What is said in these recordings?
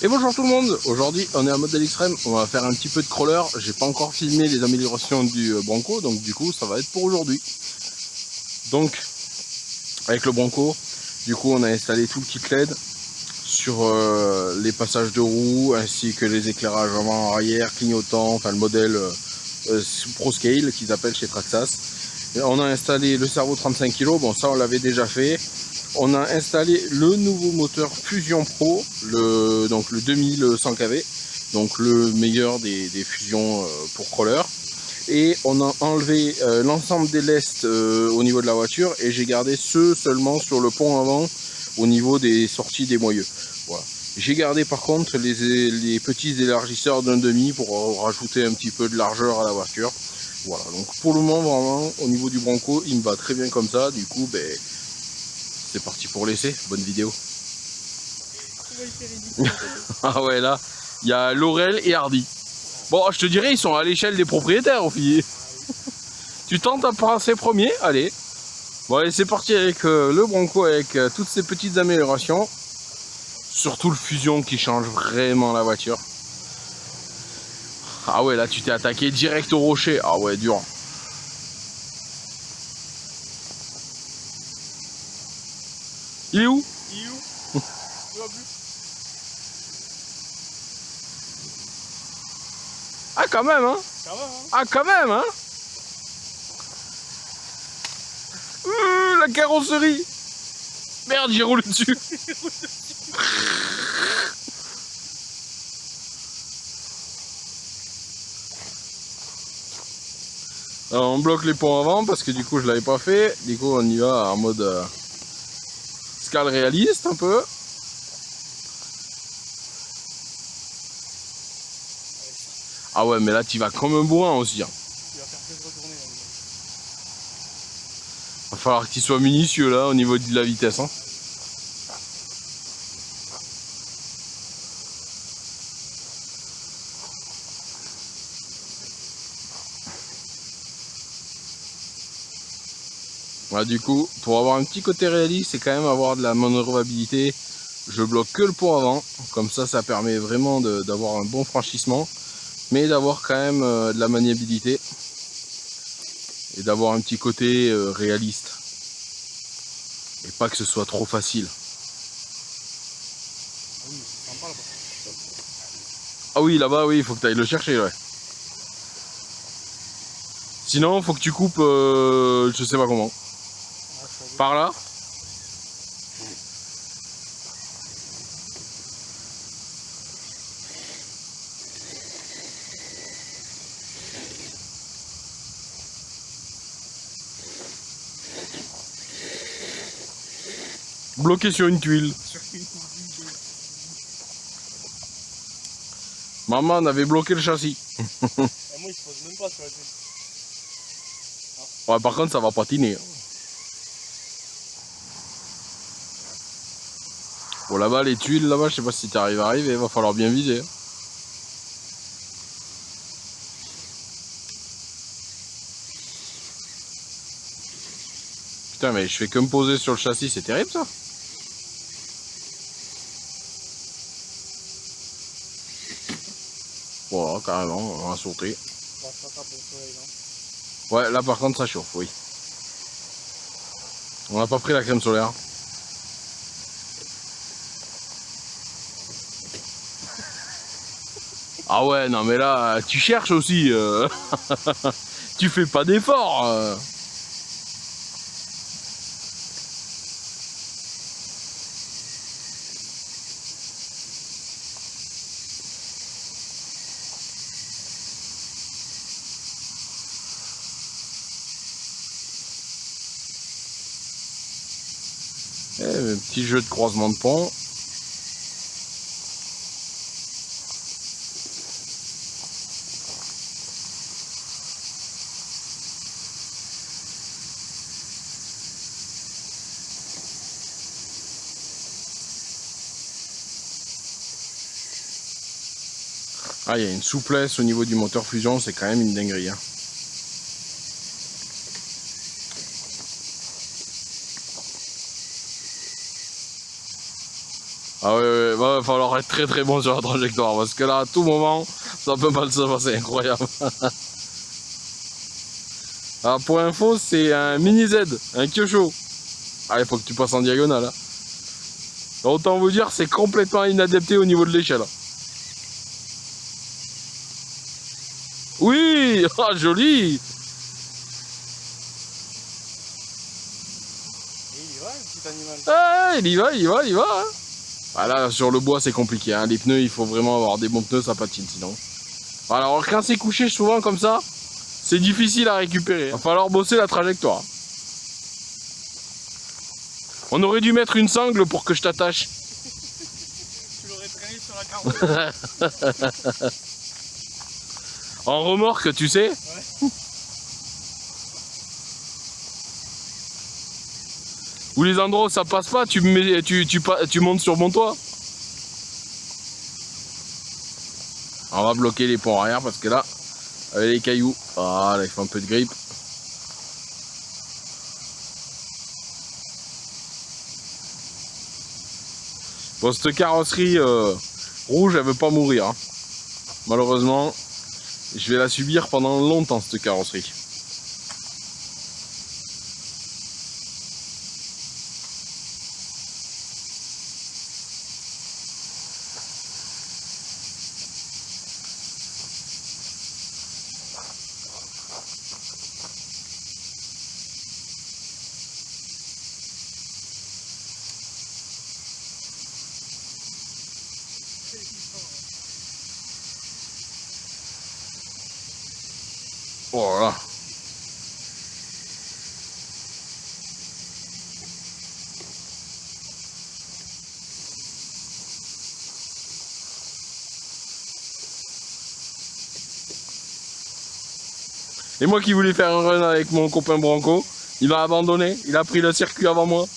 Et bonjour tout le monde, aujourd'hui on est en mode à l'extrême, on va faire un petit peu de crawler, j'ai pas encore filmé les améliorations du Bronco, donc du coup ça va être pour aujourd'hui. Donc avec le Bronco, du coup on a installé tout le kit LED sur les passages de roues ainsi que les éclairages avant, arrière, clignotants, enfin le modèle Pro Scale qu'ils appellent chez Traxxas. Et on a installé le servo 35 kg, bon ça on l'avait déjà fait. On a installé le nouveau moteur Fusion Pro, donc le 2100 kV, donc le meilleur des fusions pour crawler. Et on a enlevé l'ensemble des lestes au niveau de la voiture et j'ai gardé ceux seulement sur le pont avant au niveau des sorties des moyeux. Voilà. J'ai gardé par contre les petits élargisseurs d'un demi pour rajouter un petit peu de largeur à la voiture. Voilà, donc pour le moment vraiment au niveau du Bronco il me va très bien comme ça, du coup ben c'est parti pour l'essai, bonne vidéo. Ah ouais, là, il y a Laurel et Hardy. Bon, je te dirais, ils sont à l'échelle des propriétaires, au final. Tu tentes à passer premier, allez. Bon, allez, c'est parti avec le Bronco, avec toutes ces petites améliorations. Surtout le Fusion qui change vraiment la voiture. Ah ouais, là, tu t'es attaqué direct au rocher. Ah ouais, dur. Il est où? Il est où? Il va plus. Ah, quand même, hein? Quand même, hein? Ah, quand même, hein? La carrosserie! Merde, j'ai roulé dessus! Alors, on bloque les ponts avant parce que du coup je l'avais pas fait. Du coup on y va en mode scale réaliste un peu. Ah ouais, mais là tu vas comme un bourrin aussi, hein. Il va faire que se retourner. Va falloir qu'il soit minutieux là au niveau de la vitesse, hein. Voilà, du coup pour avoir un petit côté réaliste, c'est quand même avoir de la manœuvrabilité. Je bloque que le pont avant, comme ça permet vraiment d'avoir un bon franchissement, mais d'avoir quand même de la maniabilité et d'avoir un petit côté réaliste et pas que ce soit trop facile. Ah oui, c'est sympa là-bas. Ah oui, là-bas, oui, il faut que tu ailles le chercher, ouais. Sinon, faut que tu coupes, je sais pas comment. Ah, Par là. Bloqué sur une tuile. Maman avait bloqué le châssis. Et moi, il se pose même pas sur la tête. Ouais, par contre, ça va patiner. Bon, là-bas, les tuiles, là-bas, je sais pas si tu arrives à arriver, il va falloir bien viser. Putain, mais je fais que me poser sur le châssis, c'est terrible ça. Voilà, carrément, on va sauter. On va se rattraper au soleil, là. Ouais, là par contre, ça chauffe, oui. On n'a pas pris la crème solaire. Ah ouais, non mais là, tu cherches aussi. Tu fais pas d'efforts. Un petit jeu de croisement de pont. Ah, il y a une souplesse au niveau du moteur Fusion, c'est quand même une dinguerie, hein. Ah ouais, va falloir être très très bon sur la trajectoire parce que là à tout moment ça peut mal se passer, incroyable. Alors pour info c'est un mini Z, un Kyosho. Ah il faut que tu passes en diagonale. Hein. Autant vous dire c'est complètement inadapté au niveau de l'échelle. Oui, ah joli. Et il y va, le petit animal. Ah, il y va. Hein. Ah là, sur le bois, c'est compliqué. Hein. Les pneus, il faut vraiment avoir des bons pneus, ça patine sinon. Alors, quand c'est couché souvent comme ça, c'est difficile à récupérer. Il va falloir bosser la trajectoire. On aurait dû mettre une sangle pour que je t'attache. Tu l'aurais traîné sur la carotte. En remorque, tu sais. Ouais. Ou les endroits où ça passe pas, tu montes sur mon toit. On va bloquer les ponts arrière parce que là, avec les cailloux, ah là il faut un peu de grippe. Bon, cette carrosserie rouge, elle veut pas mourir. Hein. Malheureusement, je vais la subir pendant longtemps cette carrosserie. Voilà. Et moi qui voulais faire un run avec mon copain Branco, il m'a abandonné, il a pris le circuit avant moi.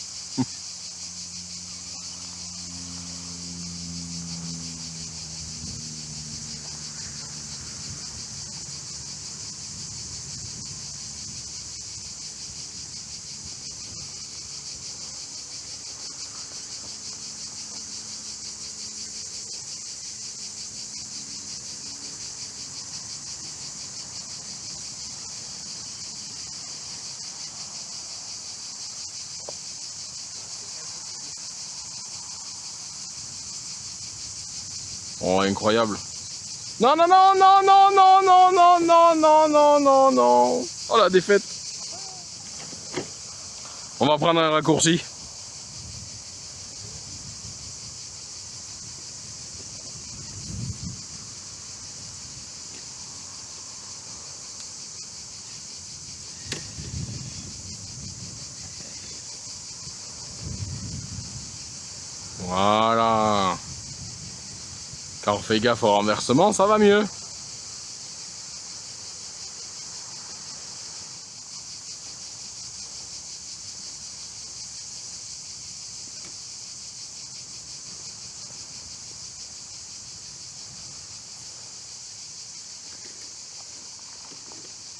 Oh, incroyable. Non, non, non, non, non, non, non, non, non, non, non, non, non. Oh, la défaite. On va prendre un raccourci. Voilà. Quand on fait gaffe au renversement, ça va mieux.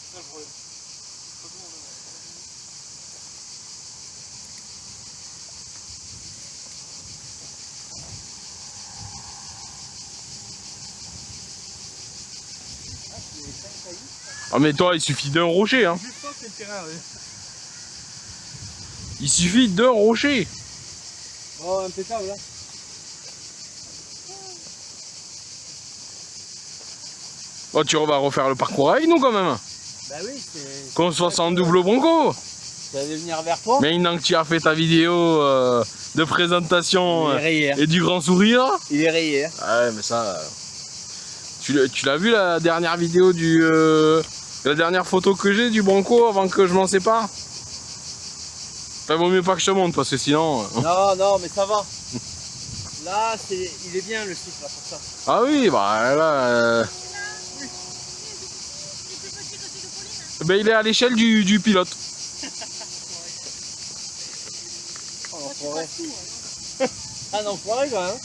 C'est ça le problème. Ah mais toi, il suffit d'un rocher, hein. Juste ça, c'est le terrain, oui. Il suffit d'un rocher. Oh, impeccable, là. Oh, tu vas refaire le parcours avec nous quand même. Bah oui, c'est... Qu'on soit en double Bronco. J'allais venir vers toi. Mais maintenant que tu as fait ta vidéo de présentation Il est rayé. et du grand sourire. Il est rayé. Ouais, mais ça... Tu l'as vu la dernière vidéo du... la dernière photo que j'ai du Bronco avant que je m'en sépare? Enfin, vaut mieux pas que je te montre parce que sinon... Non, non, mais ça va. Là, il est bien le site là pour ça. Ah oui, bah là... Ben, il est à l'échelle du pilote. Oh, l'enfoiré. Un enfoiré quand même.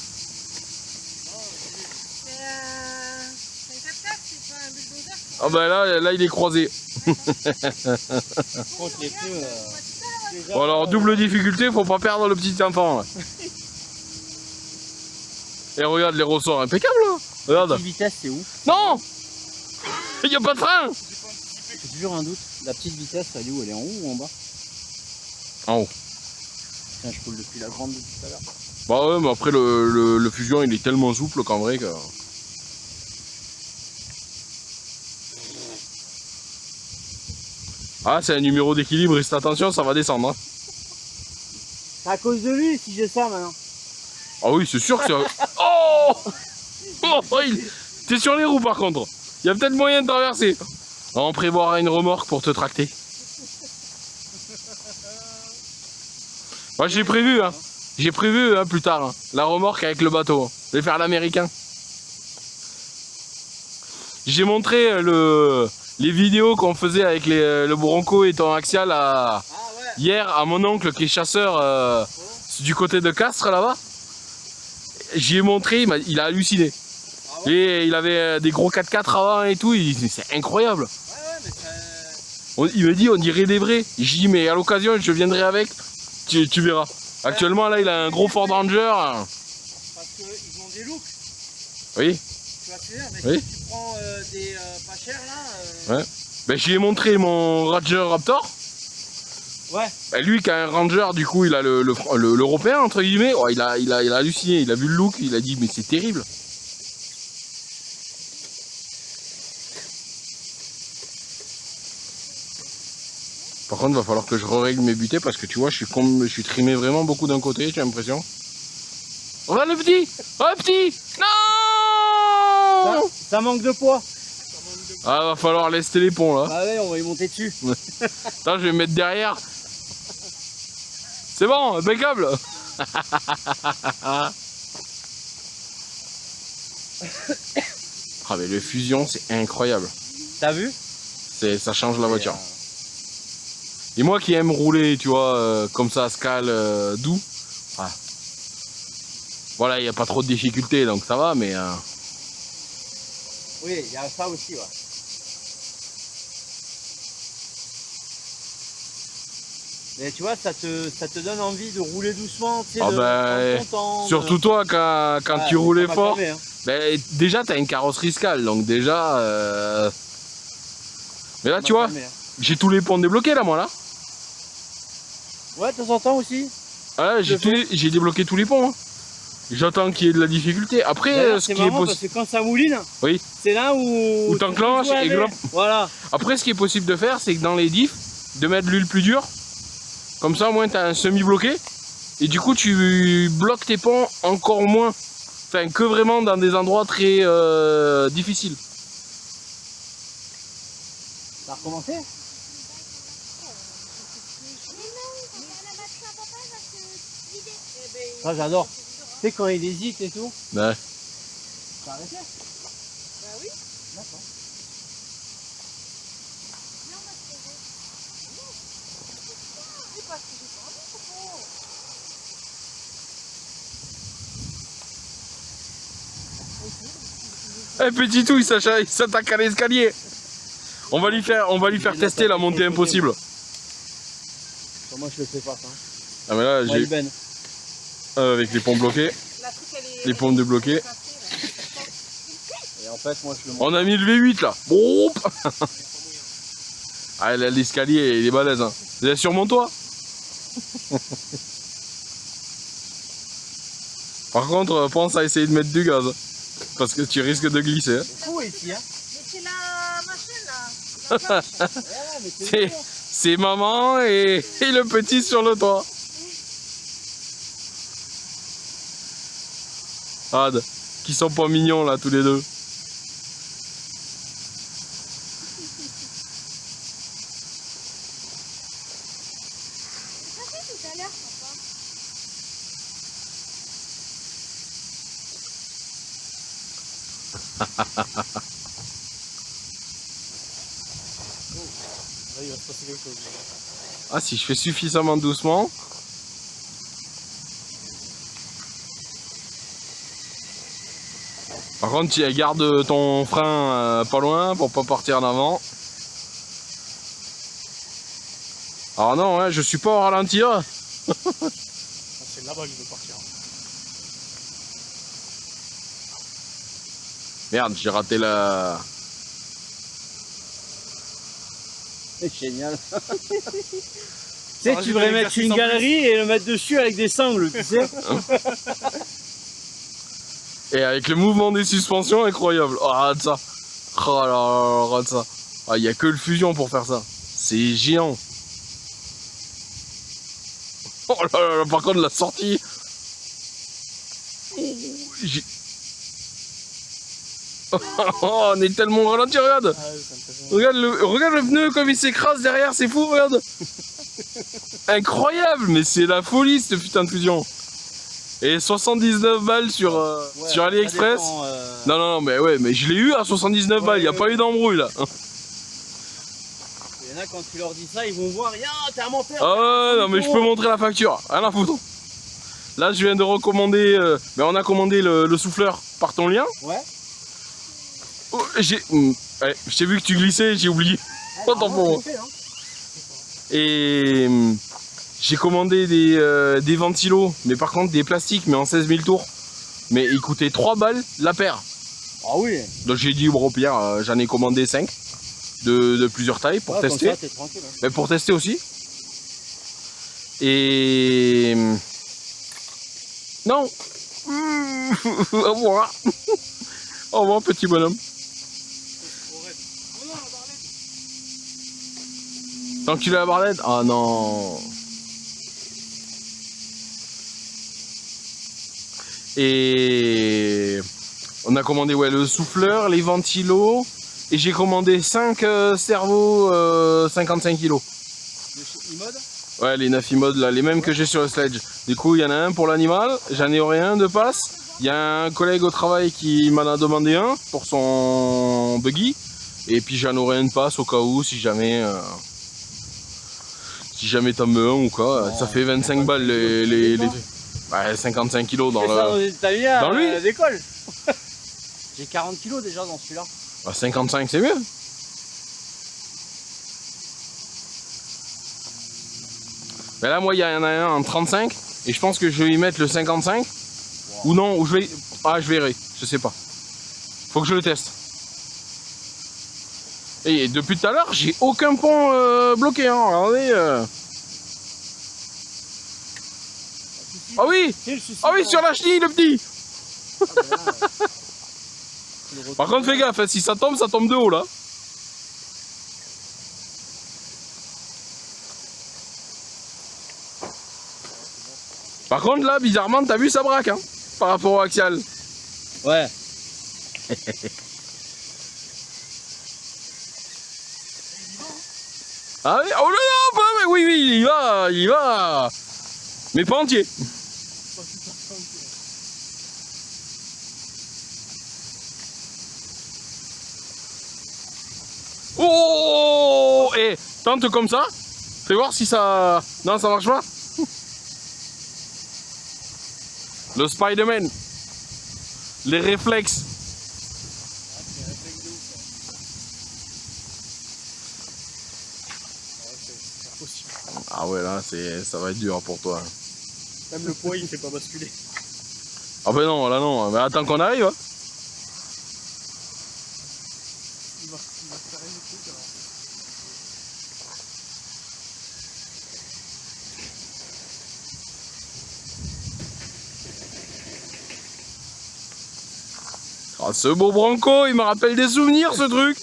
C'est un 4x4, c'est pas un bulldozer. Ah ben là il est croisé. Contre les pneus. Bon alors double difficulté, faut pas perdre le petit enfant. Là. Et regarde les ressorts impeccables là. Regarde. La petite vitesse, c'est où? Non. Il n'y a pas de frein. J'ai toujours un doute. La petite vitesse, elle est où? Elle est en haut ou en bas? En haut. Tiens, je roule depuis la grande de tout à l'heure. Bah ouais, mais après le Fusion il est tellement souple qu'en vrai que... Ah, c'est un numéro d'équilibriste, attention, ça va descendre. Hein. C'est à cause de lui si j'ai ça maintenant. Ah oui, c'est sûr que c'est... Oh, oh t'es sur les roues par contre. Il y a peut-être moyen de traverser. On prévoira une remorque pour te tracter. Moi j'ai prévu, hein. J'ai prévu hein, plus tard, hein, la remorque avec le bateau. Hein. Je vais faire l'américain. J'ai montré les vidéos qu'on faisait avec le Bronco et ton Axial hier à mon oncle qui est chasseur du côté de Castres là-bas. J'y ai montré, il a halluciné. Ah ouais. Et il avait des gros 4x4 avant et tout, c'est incroyable. Il me dit on dirait des vrais. J'ai dit mais à l'occasion je viendrai avec, tu verras. Actuellement là il a un gros Ford Ranger. Parce qu'ils ont des looks. Oui. Tu vois ce que je veux dire, mais Oui. si tu prends des pas chers là. Ouais. Ben, j'y ai montré mon Ranger Raptor. Ouais. Ben, lui qui a un Ranger, du coup il a l'européen entre guillemets. Oh, il a halluciné, il a vu le look, il a dit mais c'est terrible. Par contre, il va falloir que je règle mes butées parce que tu vois, je suis trimé vraiment beaucoup d'un côté, j'ai l'impression. Regarde le petit! Oh le petit! Non! Ça manque de poids. Ah, va falloir lester les ponts là. Ah ouais, on va y monter dessus. Attends, je vais me mettre derrière. C'est bon, impeccable. Ah mais le Fusion, c'est incroyable. T'as vu? Ça change la voiture. Et moi qui aime rouler, tu vois, comme ça, scale doux. Ah. Voilà, il n'y a pas trop de difficultés, donc ça va, mais... Oui, il y a ça aussi, ouais. Mais tu vois, ça te donne envie de rouler doucement, tu sais, ah de ton temps, surtout toi, quand tu roulais fort, calmer, hein. Ben, déjà, tu as une carrosserie scale, donc déjà... Mais là, tu vois, j'ai tous les ponts débloqués, là, moi, là. Ouais, de temps en temps aussi. Ah, j'ai débloqué tous les ponts. Hein. J'attends qu'il y ait de la difficulté. Après, ce qui est possible... parce que quand ça mouline, oui. c'est là où t'enclenches et voilà. Après, ce qui est possible de faire, c'est que dans les diffs, de mettre l'huile plus dure. Comme ça, au moins, tu as un semi-bloqué. Et du coup, tu bloques tes ponts encore moins. Enfin, que vraiment dans des endroits très difficiles. Ça a recommencé? Ça, j'adore. Tu sais, quand il hésite et tout. Ouais. T'as arrêté? Bah oui. D'accord. C'est parce que j'ai pas envie, Coco. Eh petit tout, il s'attaque à l'escalier. On va lui faire tester la montée impossible. Moi je le fais pas ça. Ah mais là j'ai Ben. avec les ponts bloqués, les ponts débloqués. Et en fait moi je le monte. On a mis le V8 là. Bon. Ah l'escalier il est balèze hein. Vous êtes sur mon toit. Par contre pense à essayer de mettre du gaz. Parce que tu risques de glisser. Hein. C'est fou ici hein. Mais c'est la machine là. C'est maman et le petit sur le toit. Regarde, qui sont pas mignons là tous les deux. Ça fait tout à l'heure, papa. Là, il va se passer quelque chose. Ah si je fais suffisamment doucement. Par contre tu garde ton frein pas loin pour pas partir en avant. Alors non hein, je suis pas au ralentir. C'est là-bas que je veux partir. Merde, j'ai raté la... C'est génial. Tu sais, tu devrais mettre une galerie et le mettre dessus avec des sangles, tu sais. Et avec le mouvement des suspensions, incroyable. Oh, regarde ça. Oh là là, regarde ça. Ah, il n'y a que le fusion pour faire ça. C'est géant. Oh là là, par contre, la sortie. Oh, on est tellement ralenti, regarde. Regarde le pneu comme il s'écrase derrière, c'est fou, regarde. Incroyable, mais c'est la folie cette putain de fusion. Et 79 balles sur AliExpress. Non, non, non, mais ouais, mais je l'ai eu à 79 balles, il n'y a pas eu d'embrouille là. Il y en a quand tu leur dis ça, ils vont voir, rien, t'es un menteur. Ah non, mais je peux montrer la facture, rien à foutre. Là, je viens de recommander, on a commandé le souffleur par ton lien. Ouais. Oh, ouais, je t'ai vu que tu glissais, j'ai oublié. Autant pour moi. Et j'ai commandé des ventilos, mais par contre des plastiques, mais en 16 000 tours. Mais ils coûtaient 3 balles la paire. Ah oui. Donc j'ai dit, bon, au pire, j'en ai commandé 5 de plusieurs tailles pour tester. Comme ça, t'es tranquille, hein. Mais pour tester aussi. Et... Non. Au revoir. Au revoir, petit bonhomme. Tant que tu l'as la barlette. Ah non. Et on a commandé ouais, le souffleur, les ventilos. Et j'ai commandé 5 cerveaux 55 kg. Ouais, les 9 iMod là, les mêmes que j'ai sur le sledge. Du coup, il y en a un pour l'animal, j'en ai rien de passe. Il y a un collègue au travail qui m'en a demandé un pour son buggy. Et puis j'en aurai un de passe au cas où, si jamais t'en veux un ou quoi. Ça fait 25 balles les ouais, 55 kilos dans le... Dans lui d'école. J'ai 40 kilos déjà dans celui-là. Bah, 55 c'est mieux. Mais là moi il y en a un en 35 et je pense que je vais y mettre le 55. Wow. Ou non, ou je vais... Ah je verrai, je sais pas. Faut que je le teste. Et depuis tout à l'heure j'ai aucun pont bloqué hein, regardez. Ah oui. Ah oui sur la chenille le petit. Par contre fais gaffe, si ça tombe de haut là. Par contre là, bizarrement, t'as vu ça braque hein, par rapport au axial. Ouais. Ah oui, oh là là, mais oui, oui, il va. Mais pas entier. Oh, et tente comme ça. Fais voir si ça... Non, ça marche pas. Le Spider-Man. Les réflexes. Ah ouais, là, ça va être dur pour toi. Même le poids, il fait pas basculer. Ah ben non, là non. Mais attends qu'on arrive. Hein. Il va faire une truc alors. Ah, ce beau Bronco, il me rappelle des souvenirs ce truc.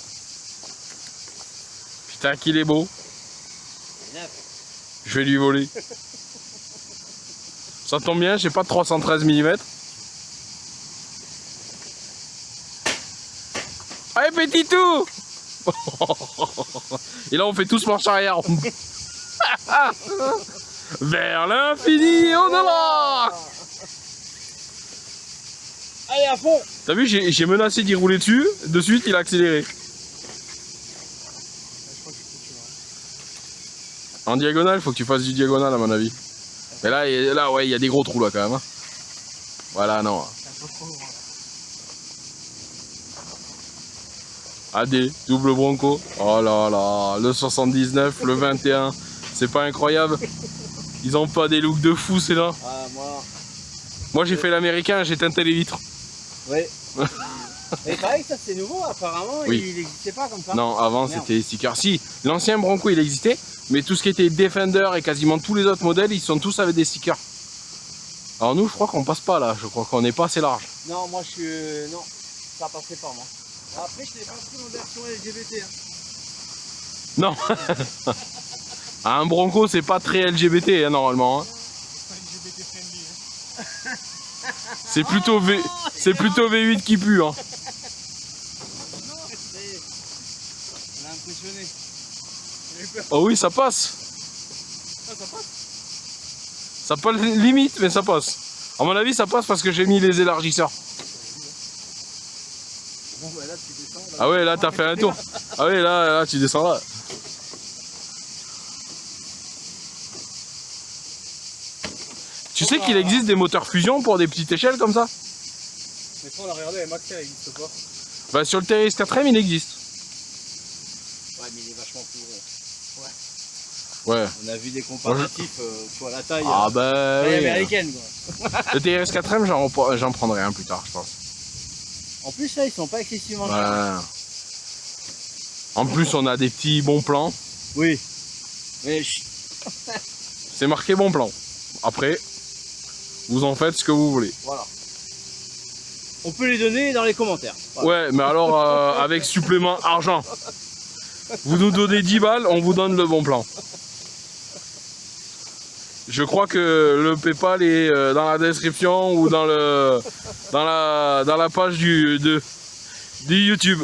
Putain qu'il est beau. Je vais lui voler. Ça tombe bien, j'ai pas de 313 mm. Allez petit tout. Et là on fait tous marche arrière. Vers l'infini et au-delà. Allez à fond. T'as vu, j'ai menacé d'y rouler dessus, de suite il a accéléré. En diagonale, faut que tu fasses du diagonal à mon avis. Mais là ouais, il y a des gros trous là quand même. Hein. Voilà, non. AD, double Bronco. Oh là là, le 79, le 21. C'est pas incroyable. Ils ont pas des looks de fou, c'est là. Ah, Moi j'ai fait l'américain, j'ai teinté les vitres. Ouais. Mais pareil, ça c'est nouveau apparemment, Oui. il n'existait pas comme ça. Non, avant Merde. c'était les stickers. Si, l'ancien Bronco il existait, mais tout ce qui était Defender et quasiment tous les autres modèles, ils sont tous avec des stickers. Alors nous, je crois qu'on passe pas là, je crois qu'on n'est pas assez large. Non, moi je suis. Non, ça passait pas moi. Après, je n'ai pas pris mon version LGBT. Hein. Non. Ah, un Bronco, c'est pas très LGBT hein, normalement. Hein. C'est plutôt V8 qui pue. Hein. On a impressionné. Oh oui, ça passe. Ah, ça passe. Ça passe limite, mais ça passe. À mon avis, ça passe parce que j'ai mis les élargisseurs. Bon, bah là, tu descends. Là, Ah ouais, là, t'as fait un tour. Ah ouais, là, tu descends là. Tu sais qu'il existe des moteurs fusion pour des petites échelles comme ça? Mais ça, on a regardé avec Max, il n'existe pas. Bah sur le TRX 4M, il existe. Ouais, mais il est vachement plus gros. Ouais. On a vu des comparatifs, soit la taille, Ah bah taille oui. américaine quoi. Le TRX 4M, j'en prendrai un plus tard, je pense. En plus, là, ils sont pas excessivement chers. Ouais. En plus, on a des petits bons plans. Oui. Mais C'est marqué bon plan. Après, vous en faites ce que vous voulez. voilà. On peut les donner dans les commentaires. Voilà. Ouais, mais alors avec supplément argent. Vous nous donnez 10 balles, on vous donne le bon plan. Je crois que le PayPal est dans la description ou dans la page du YouTube.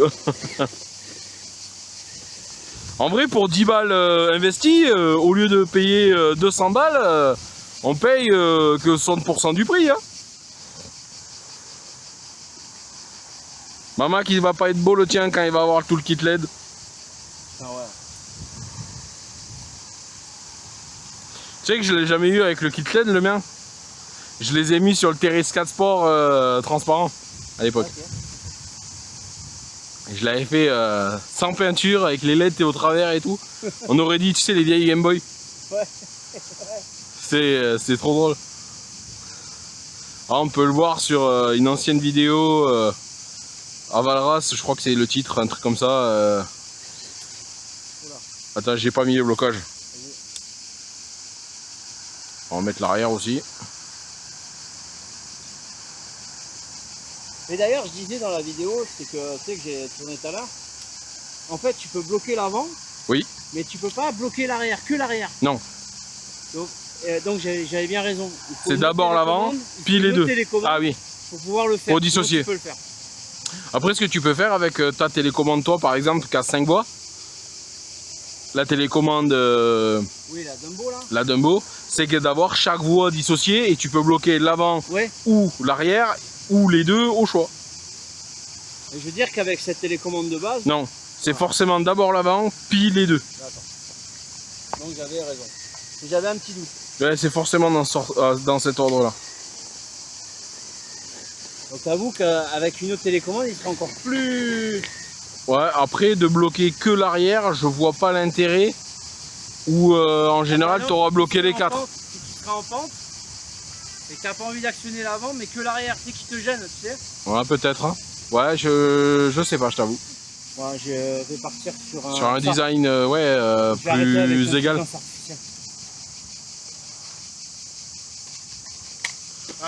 En vrai, pour 10 balles investies, au lieu de payer 200 balles, on paye que 60% du prix. Hein. Maman qui va pas être beau le tien quand il va avoir tout le kit LED. Ah ouais. Tu sais que je l'ai jamais eu avec le kit LED le mien. Je les ai mis sur le TRX 4 Sport transparent à l'époque. Okay. Je l'avais fait sans peinture avec les LED au travers et tout. On aurait dit, tu sais, les vieilles Game Boy. Ouais. C'est trop drôle. Ah, on peut le voir sur une ancienne vidéo à Valras, je crois que c'est le titre, un truc comme ça. Attends, j'ai pas mis le blocage. On va mettre l'arrière aussi. Et d'ailleurs, je disais dans la vidéo, c'est que tu sais que j'ai tourné tout à l'heure. En fait, tu peux bloquer l'avant. Oui. Mais tu peux pas bloquer l'arrière, que l'arrière. Non. Donc j'avais bien raison. C'est d'abord l'avant, puis les deux. Ah oui. Pour pouvoir le faire. Pour dissocier. Tu peux le faire. Après, ce que tu peux faire avec ta télécommande, toi par exemple, qui a 5 voies, la télécommande, Oui, la Dumbo là. la Dumbo, c'est que d'avoir chaque voie dissociée et tu peux bloquer l'avant Ouais. ou l'arrière ou les deux au choix. Et je veux dire qu'avec cette télécommande de base. Non, c'est forcément d'abord l'avant, puis les deux. D'accord. Donc j'avais raison. Et j'avais un petit doute. Ouais, c'est forcément dans cet ordre-là. Donc t'avoues qu'avec une autre télécommande, il serait encore plus. Ouais, après de bloquer que l'arrière, je vois pas l'intérêt. Ou en général, tu auras bloqué les 4. Si tu seras en pente et que t'as pas envie d'actionner l'avant, mais que l'arrière, c'est qui te gêne, tu sais. Ouais, peut-être. Hein. Ouais, je sais pas, je t'avoue. Moi, je vais partir Sur un design plus égal.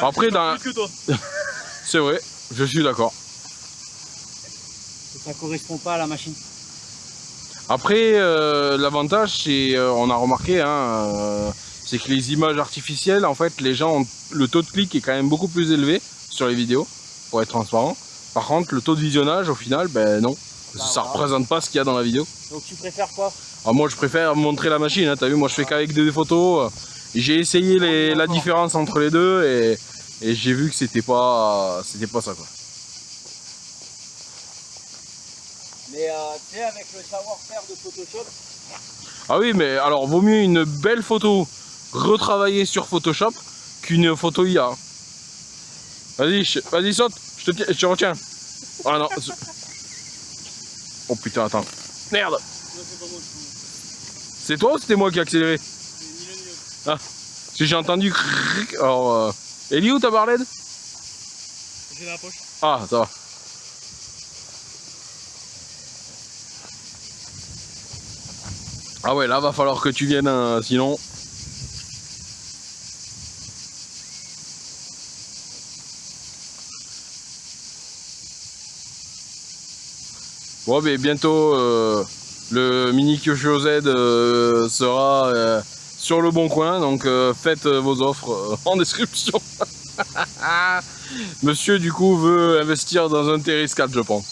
Après, dans... c'est vrai, je suis d'accord. Ça correspond pas à la machine. Après, l'avantage, c'est, on a remarqué, hein, c'est que les images artificielles, en fait, les gens ont, le taux de clic est quand même beaucoup plus élevé sur les vidéos, pour être transparent. Par contre, le taux de visionnage, au final, ben non, ça représente pas ce qu'il y a dans la vidéo. Donc tu préfères quoi? Alors moi, je préfère montrer la machine, hein, t'as vu, moi je fais qu'avec des photos. J'ai essayé la différence entre les deux et j'ai vu que c'était pas ça quoi. Mais tu sais, avec le savoir-faire de Photoshop. Ah oui, mais alors vaut mieux une belle photo retravaillée sur Photoshop qu'une photo IA. Vas-y saute, je te retiens. Ah non. Oh putain, attends. Merde. C'est toi ou c'était moi qui ai accéléré? Ah, si j'ai entendu. Alors, elle est où ta barlette? J'ai la poche. Ah, ça va. Ah ouais, là va falloir que tu viennes, sinon. Bon, mais bientôt le mini Kyosho Z sera sur le bon coin, donc faites vos offres en description. Monsieur du coup veut investir dans un Terris 4, je pense.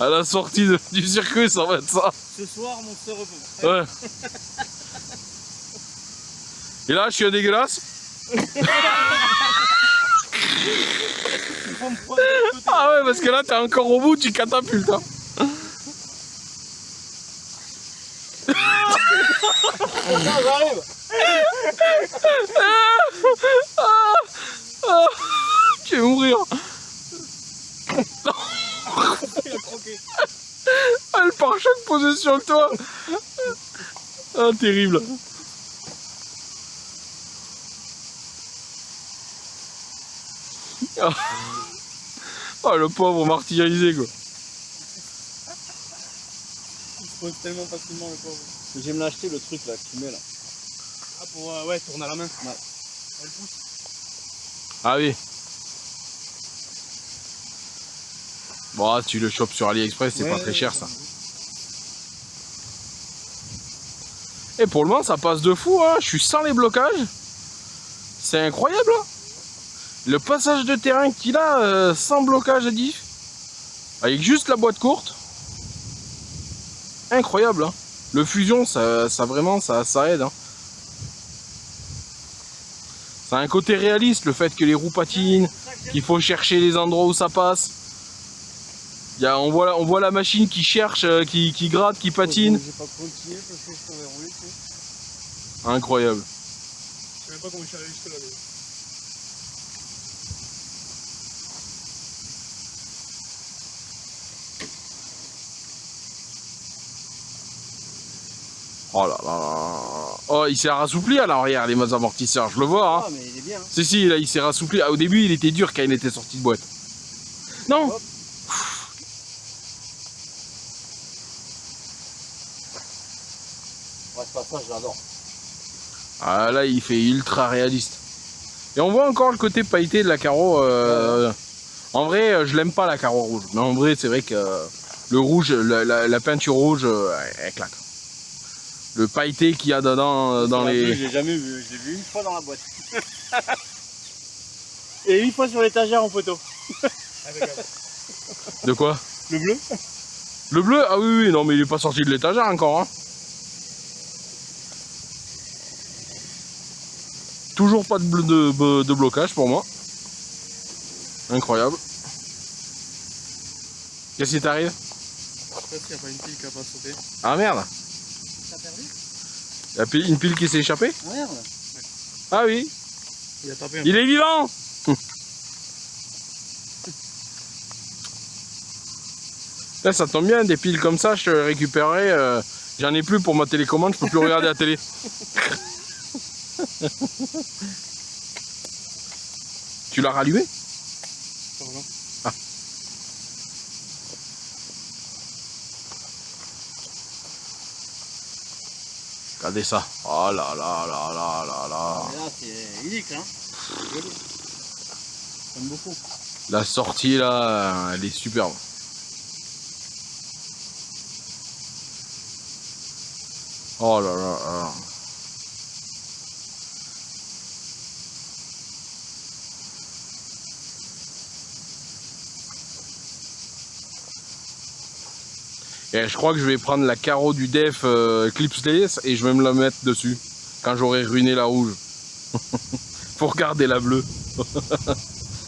À la sortie du circuit, ça va être ça. Ce soir, mon se repose. Ouais. Et là, je suis dégueulasse. Ah ouais, parce que là, t'es encore au bout, tu catapultes. Hein. J'arrive. Je vais mourir. Ah, le pare-choc posé sur le toit. Ah, terrible. Ah, le pauvre martyrisé quoi. Il se pose tellement facilement le pauvre. Je vais me l'acheter le truc là que tu mets là. Ah pour ouais, tourner à la main. Ouais. Elle pousse. Ah oui. Bon, tu le chopes sur AliExpress, c'est pas très cher ça. Et pour le moment, ça passe de fou, hein. Je suis sans les blocages. C'est incroyable. Hein. Le passage de terrain qu'il a sans blocage à diff. Avec juste la boîte courte. Incroyable. Hein. Le fusion, ça vraiment, ça aide. Hein. Ça a un côté réaliste, le fait que les roues patinent, qu'il faut chercher les endroits où ça passe. On voit la machine qui cherche, qui gratte, qui patine. J'ai pas continué parce que je t'avais roulé, tu sais. Incroyable. Je sais même pas comment je suis arrivé jusque là. Oh là là. Oh, il s'est rassoupli à l'arrière, les amortisseurs, je le vois. Hein. Ah, mais il est bien. Hein. Si, là, il s'est rassoupli. Ah, au début, il était dur quand il était sorti de boîte. Non. Hop. Ouais, c'est pas ça, je l'adore. Ah, là, il fait ultra réaliste. Et on voit encore le côté pailleté de la carreau. En vrai, je l'aime pas la carreau rouge. Mais en vrai, c'est vrai que le rouge, la peinture rouge, elle claque. Le pailleté qu'il y a dedans dans les... Je l'ai jamais vu, je l'ai vu une fois dans la boîte. Et une fois sur l'étagère en photo. De quoi? Le bleu? Le bleu? Ah oui, non, mais il est pas sorti de l'étagère encore. Hein. Toujours pas de blocage pour moi. Incroyable. Qu'est-ce qui t'arrive? Je sais pas s'il n'y a pas une pile qui a pas sauté. Ah merde! T'as perdu? Il y a une pile qui s'est échappée? Ah merde! Ah oui! Il a tapé un Il est vivant! Là, ça tombe bien, des piles comme ça, je te les récupérerai. J'en ai plus pour ma télécommande, je peux plus regarder la télé. Tu l'as rallumé? Ah. Regardez ça. Oh là là là là là là. Et là, c'est unique, hein. J'aime beaucoup. La sortie là, elle est superbe. Oh là là là. Et je crois que je vais prendre la carreau du def clipsless et je vais me la mettre dessus quand j'aurai ruiné la rouge. Pour garder la bleue.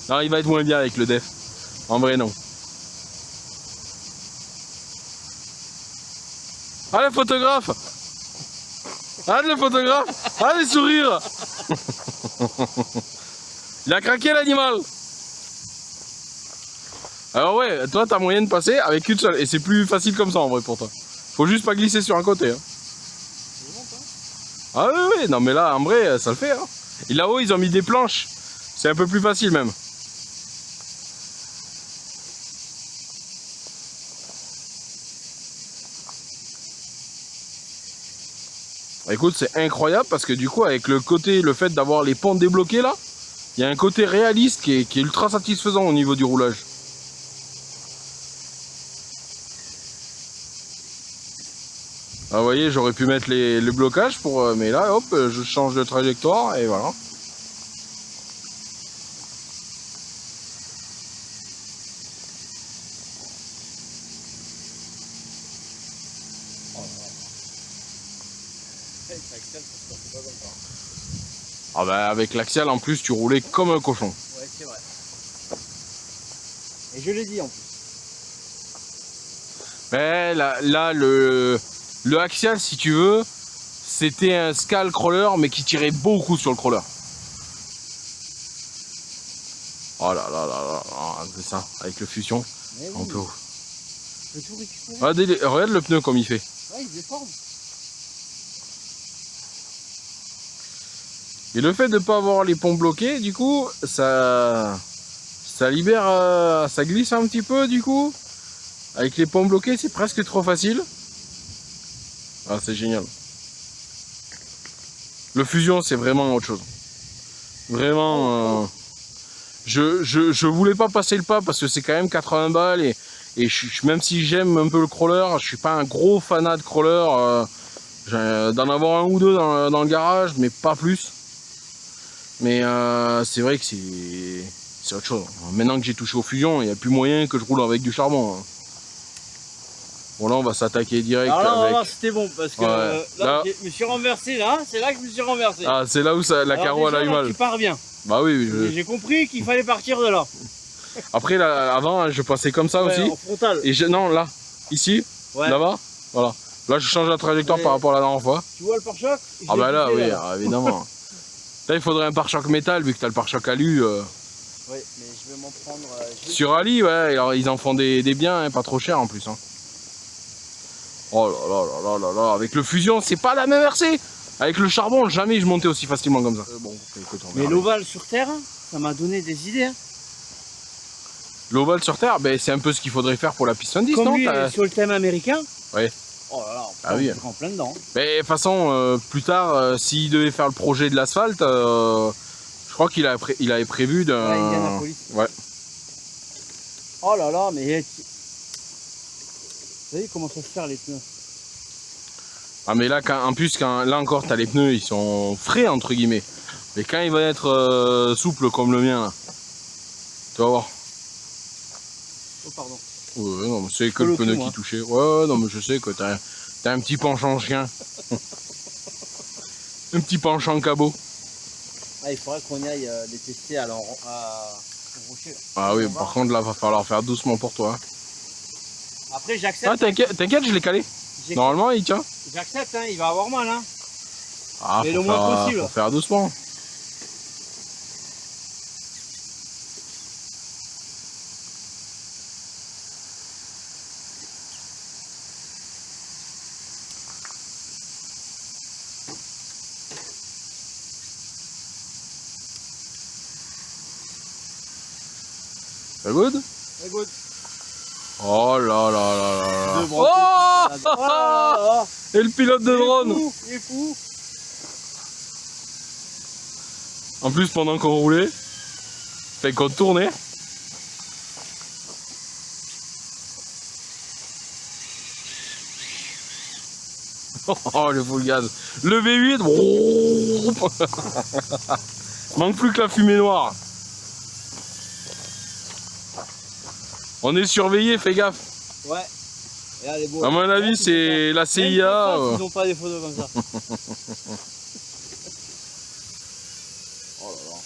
Non, il va être moins bien avec le def. En vrai, non. Ah, le photographe! Ah, le photographe! Ah, les sourires! Il a craqué l'animal! Alors ouais, toi t'as moyen de passer avec une seule, et c'est plus facile comme ça en vrai pour toi. Faut juste pas glisser sur un côté. Hein. Ah oui, oui, non mais là en vrai ça le fait. Hein. Et là-haut ils ont mis des planches, c'est un peu plus facile même. Écoute, c'est incroyable parce que du coup, avec le fait d'avoir les pentes débloquées là, il y a un côté réaliste qui est ultra satisfaisant au niveau du roulage. Ah, vous voyez, j'aurais pu mettre les blocages mais là, hop, je change de trajectoire et voilà. Ah bah avec l'axial en plus tu roulais comme un cochon. Ouais, c'est vrai. Et je l'ai dit en plus. Mais là le axial si tu veux, c'était un scale crawler mais qui tirait beaucoup sur le crawler. Oh là là là là, c'est ça, avec le fusion, Oui. on peut. Je peux tout récupérer. Regarde le pneu comme il fait. Ouais, il déforme. Et le fait de ne pas avoir les ponts bloqués, du coup, ça libère, ça glisse un petit peu, du coup. Avec les ponts bloqués, c'est presque trop facile. Ah, c'est génial. Le fusion, c'est vraiment autre chose. Vraiment, je voulais pas passer le pas parce que c'est quand même 80 balles et même si j'aime un peu le crawler, je suis pas un gros fanat de crawler. D'en avoir un ou deux dans le garage, mais pas plus. Mais c'est vrai que c'est autre chose. Maintenant que j'ai touché aux fusions, il n'y a plus moyen que je roule avec du charbon. Bon là on va s'attaquer direct. Alors là on va avec... voir si c'était bon parce que Ouais. là je me suis renversé là, c'est là que je me suis renversé. Ah c'est là où la carreau elle a eu mal. Tu pars bien. Bah oui, J'ai compris qu'il fallait partir de là. Après là, avant je passais comme ça aussi. En frontal. Et non là, ici, Ouais. là-bas, voilà. Là je change la trajectoire par rapport à la dernière fois. Tu vois le pare-choc? Ah bah là oui, évidemment. Là il faudrait un pare-choc métal vu que t'as le pare-choc alu. Oui, mais je vais m'en prendre. Sur Ali, ouais, alors ils en font des biens, hein, pas trop cher en plus. Hein. Oh là là là là là là, avec le fusion, c'est pas la même RC. Avec le charbon, jamais je montais aussi facilement comme ça. Bon, écoute, on mais verra. l'ovale sur terre, ça m'a donné des idées. Hein. L'ovale sur terre, ben, c'est un peu ce qu'il faudrait faire pour la piston 10, Comme non lui, sur le thème américain. Ouais. Oh là là, Ah oui. on est en plein dedans. Mais de toute façon, plus tard, s'il devait faire le projet de l'asphalte, je crois qu'il avait prévu d'un... Ouais, Indianapolis. Ouais. Oh là là, mais... Vous voyez comment ça se fait les pneus? Ah mais là, en plus, là encore, t'as les pneus, ils sont frais, entre guillemets. Mais quand il va être souple comme le mien, là, tu vas voir. Oh pardon. Ouais, non, mais c'est que le pneu qui touchait. Ouais, non, mais je sais que t'as un petit penchant chien. Un petit penchant cabot. Ah, il faudrait qu'on y aille les tester à Rocher. Ah oui, par contre, là, va falloir faire doucement pour toi. Après, j'accepte. Ah, t'inquiète, je l'ai calé. Normalement, il tient. J'accepte, hein, il va avoir mal. Hein. Ah, mais le moins possible. Faut faire doucement. C'est good? Très good. Oh là là là là là. Oh, Oh, et le pilote de drone. Il est fou. En plus, pendant qu'on roulait, fait qu'on tournait. Oh, le full gaz. Le V8. Manque plus que la fumée noire. On est surveillé, fais gaffe. Ouais. Et là, les beaux. À mon avis, c'est la CIA. Ils n'ont pas des photos comme ça. Oh là là.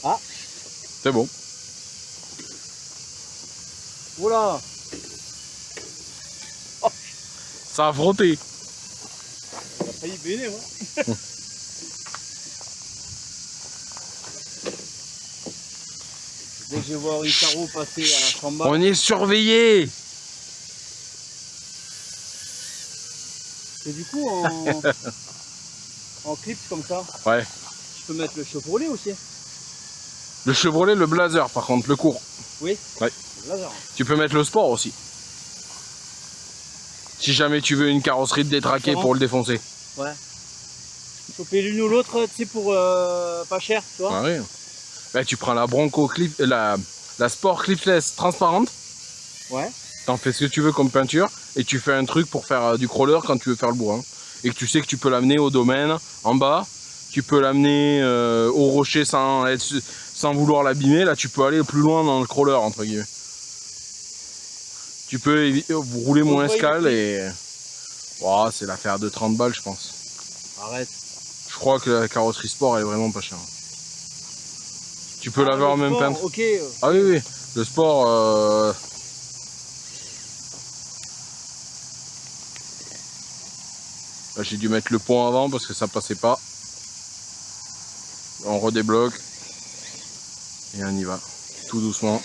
Ah. C'est bon. Oula. Ça a frotté. Il a failli béner, moi. Dès que je vois Ricaro passer à la chamba. On est surveillé. Et du coup, en clips comme ça, Ouais. je peux mettre le Chevrolet aussi. Le Chevrolet, le Blazer, par contre, le court. Oui. Ouais. Le Blazer. Tu peux mettre le Sport aussi. Si jamais tu veux une carrosserie détraquée pour le défoncer. Ouais. choper l'une ou l'autre, tu sais, pour pas cher, tu vois. Ah oui. Bah, tu prends la Bronco clip, la Sport Clipless transparente. Ouais. T'en fais ce que tu veux comme peinture et tu fais un truc pour faire du crawler quand tu veux faire le bourrin. Et que tu sais que tu peux l'amener au domaine en bas, tu peux l'amener au rocher sans vouloir l'abîmer. Là, tu peux aller plus loin dans le crawler entre guillemets. Tu peux rouler moins escale et wow, c'est l'affaire de 30 balles, je pense. Arrête. Je crois que la carrosserie sport elle est vraiment pas chère. Tu peux l'avoir en même sport, peintre. ok. Ah oui, oui, le sport. Là, j'ai dû mettre le pont avant parce que ça passait pas. On redébloque et on y va, tout doucement.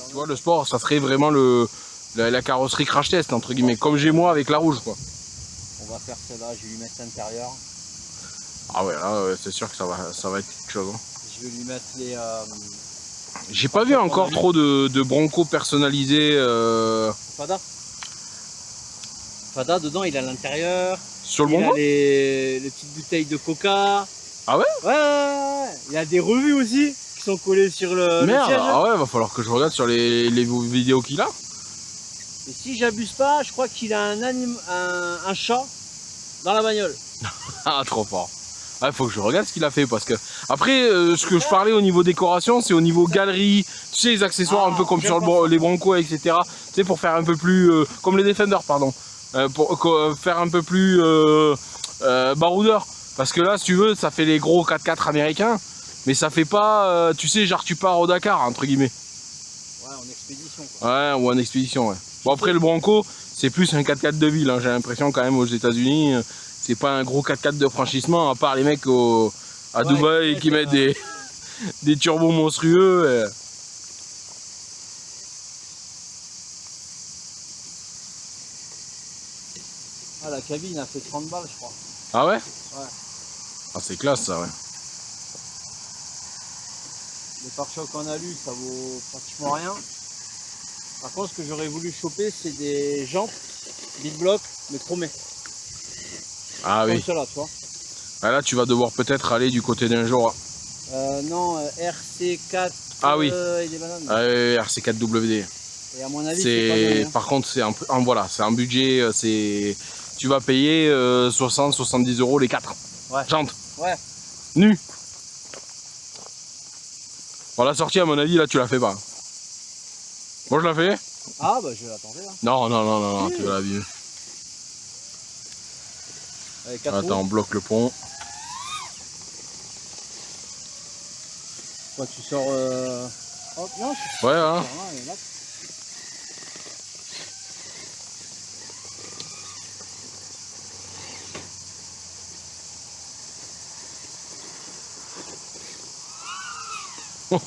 Tu vois, le sport, ça serait vraiment la carrosserie crash test entre guillemets, comme j'ai moi avec la rouge quoi. On va faire cela, je vais lui mettre l'intérieur. Ah ouais, là, ouais, c'est sûr que ça va être quelque chose. Hein. Je vais lui mettre les. J'ai pas vu encore trop de Bronco personnalisés. Fada. Fada, dedans, il a l'intérieur. Sur le Il Bronco a les petites bouteilles de coca. Ah ouais? Ouais. Il a des revues aussi qui sont collées sur le Merde, siège. ah ouais, va falloir que je regarde sur les vidéos qu'il a. Et si j'abuse pas, je crois qu'il a un chat dans la bagnole. Ah, trop fort. Ah, faut que je regarde ce qu'il a fait parce que. Après, ce que je parlais au niveau décoration, c'est au niveau galerie, tu sais, les accessoires un peu comme sur les Broncos, etc. Tu sais, pour faire un peu plus. Comme les Defenders, pardon. Pour faire un peu plus baroudeur. Parce que là, si tu veux, ça fait les gros 4x4 américains, mais ça fait pas. Tu sais, genre tu pars au Dakar, entre guillemets. Ouais, en expédition quoi. Ouais, ou en expédition, ouais. Bon, après, le Bronco, c'est plus un 4x4 de ville, hein. J'ai l'impression quand même aux États-Unis. C'est pas un gros 4x4 de franchissement, à part les mecs à Dubaï qui mettent des turbos monstrueux. Ah, la cabine a fait 30 balles, je crois. Ah ouais? Ouais. Ah, c'est classe ça, ouais. Les pare-chocs en alu, ça vaut pratiquement rien. Par contre, ce que j'aurais voulu choper, c'est des jantes big block, mais chromées. Ah Comme oui. cela, tu vois. Ah, là, tu vas devoir peut-être aller du côté d'un jour. Non, RC4 Ah oui. et des bananes. Ah oui, RC4WD. Et à mon avis, c'est pas donné, hein. Par contre, c'est voilà, c'est un budget, tu vas payer 60-70 € les 4 jantes. Ouais. Nu. Bon, la sortie, à mon avis, là, tu la fais pas. Moi, je la fais. Ah, bah je vais l'attendre là. Non, tu vas la vivre. Avec 4 Attends, on bloque le pont. Toi, tu sors. Hop, non, je Ouais, hein. là.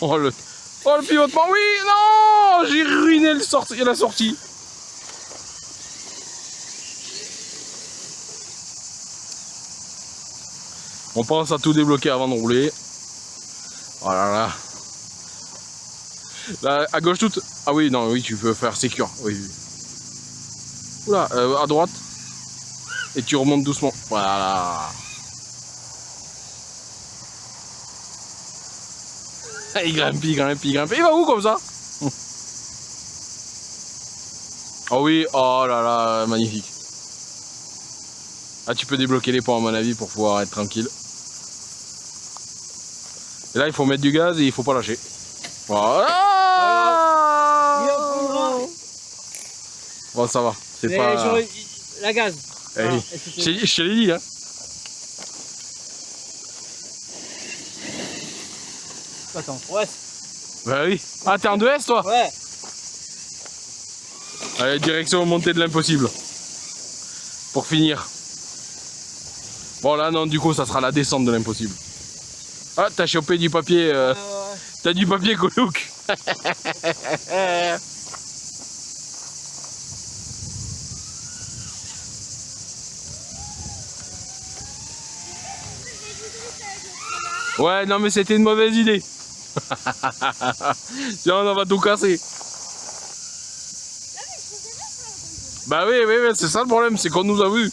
Oh le pivotement, oui, non, j'ai ruiné la sortie. On pense à tout débloquer avant de rouler. Oh là là. Là, à gauche toute. Ah oui, non, oui, tu peux faire sécure. Oui. Oula, à droite. Et tu remontes doucement. Voilà. Il grimpe. Il va où comme ça? Oh oui, oh là là, magnifique. Ah, tu peux débloquer les ponts à mon avis pour pouvoir être tranquille. Et là, il faut mettre du gaz et il faut pas lâcher. Voilà. Bon, ça va. C'est pas. La gaz. Eh oui. Je te l'ai dit, hein. Attends, ouais. Bah oui. Ah, t'es en 2S toi? Ouais. Allez, direction montée de l'impossible. Pour finir. Bon là non, du coup ça sera la descente de l'impossible. Ah, t'as chopé du papier. T'as du papier Colouk. Ouais, non mais c'était une mauvaise idée. Sinon on va tout casser. Bah oui, c'est ça le problème, c'est qu'on nous a vu.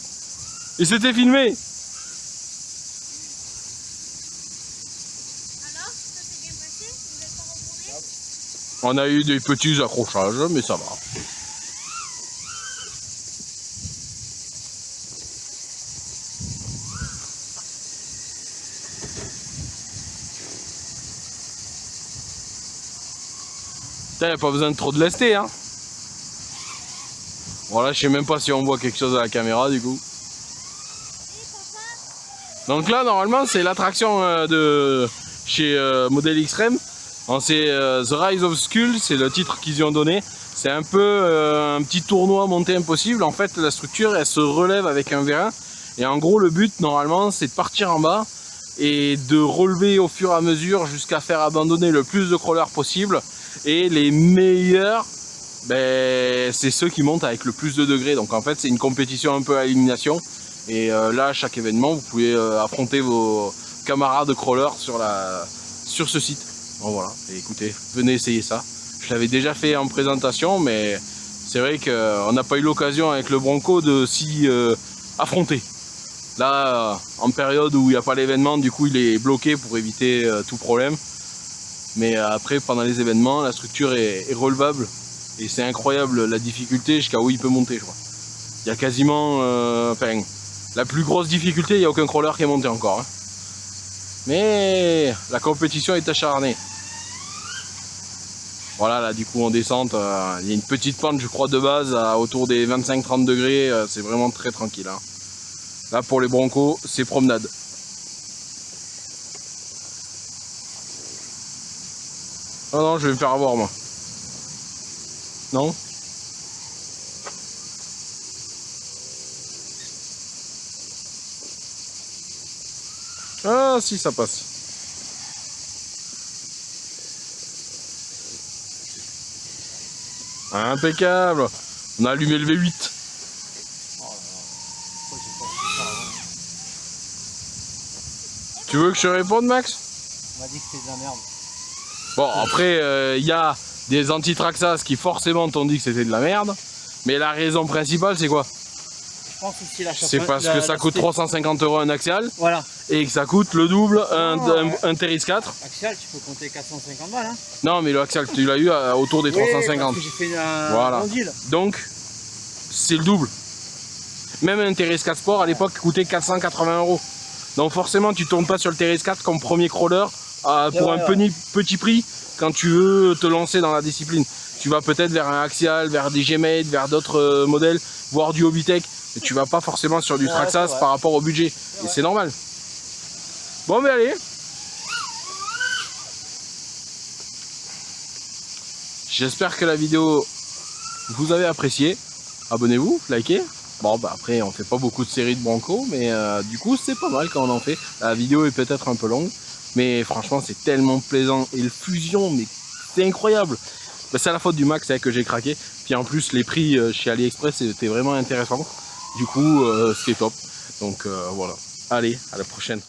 Et c'était filmé. Alors, ça s'est bien passé? Vous n'êtes pas retourné? On a eu des petits accrochages, mais ça va. Putain, y a pas besoin de trop de lester, hein. Voilà, je sais même pas si on voit quelque chose à la caméra du coup. Donc là, normalement, c'est l'attraction de chez Model Extreme. C'est The Rise of Skull, c'est le titre qu'ils y ont donné. C'est un peu un petit tournoi monté impossible. En fait, la structure, elle se relève avec un vérin. Et en gros, le but, normalement, c'est de partir en bas et de relever au fur et à mesure jusqu'à faire abandonner le plus de crawlers possible. Et les meilleurs, ben, c'est ceux qui montent avec le plus de degrés. Donc en fait, c'est une compétition un peu à élimination. Et là, à chaque événement, vous pouvez affronter vos camarades crawlers sur ce site. Bon, voilà, et écoutez, venez essayer ça. Je l'avais déjà fait en présentation, mais c'est vrai qu'on n'a pas eu l'occasion avec le Bronco de s'y affronter. Là, en période où il n'y a pas l'événement, du coup, il est bloqué pour éviter tout problème. Mais après, pendant les événements, la structure est relevable. Et c'est incroyable la difficulté jusqu'à où il peut monter, je crois. Il y a quasiment... la plus grosse difficulté, il n'y a aucun crawler qui est monté encore. Hein. Mais la compétition est acharnée. Voilà, là du coup en descente, il y a une petite pente, je crois, de base, autour des 25-30 degrés. C'est vraiment très tranquille. Hein. Là, pour les broncos, c'est promenade. Oh non, je vais me faire avoir, moi. Non ? Ah si, ça passe. Impeccable. On a allumé le V8. Tu veux que je te réponde, Max? On m'a dit que c'était de la merde. Bon, après, il y a des anti-Traxxas qui forcément t'ont dit que c'était de la merde. Mais la raison principale, c'est quoi? Je pense aussi la C'est parce que ça coûte 350 € un axial. Voilà. Et que ça coûte le double un Terris 4. Axial, tu peux compter 450 balles. Hein. Non, mais le axial, tu l'as eu autour des 350. Oui, j'ai fait un voilà. bon deal. Donc, c'est le double. Même un Terris 4 Sport à l'époque coûtait 480 €. Donc forcément, tu tournes pas sur le Terris 4 comme premier crawler pour un petit prix quand tu veux te lancer dans la discipline. Tu vas peut-être vers un axial, vers des G-Mate, vers d'autres modèles, voire du Hobbytech. Mais tu vas pas forcément sur du Traxxas par rapport au budget. Et c'est normal. Bon, mais allez. J'espère que la vidéo vous avez apprécié. Abonnez-vous, likez. Bon, bah après, on fait pas beaucoup de séries de Bronco, mais du coup, c'est pas mal quand on en fait. La vidéo est peut-être un peu longue, mais franchement, c'est tellement plaisant. Et le Fusion, mais c'est incroyable. Bah, c'est à la faute du Max que j'ai craqué. Puis en plus, les prix chez AliExpress, c'était vraiment intéressant. Du coup, c'était top. Donc voilà. Allez, à la prochaine.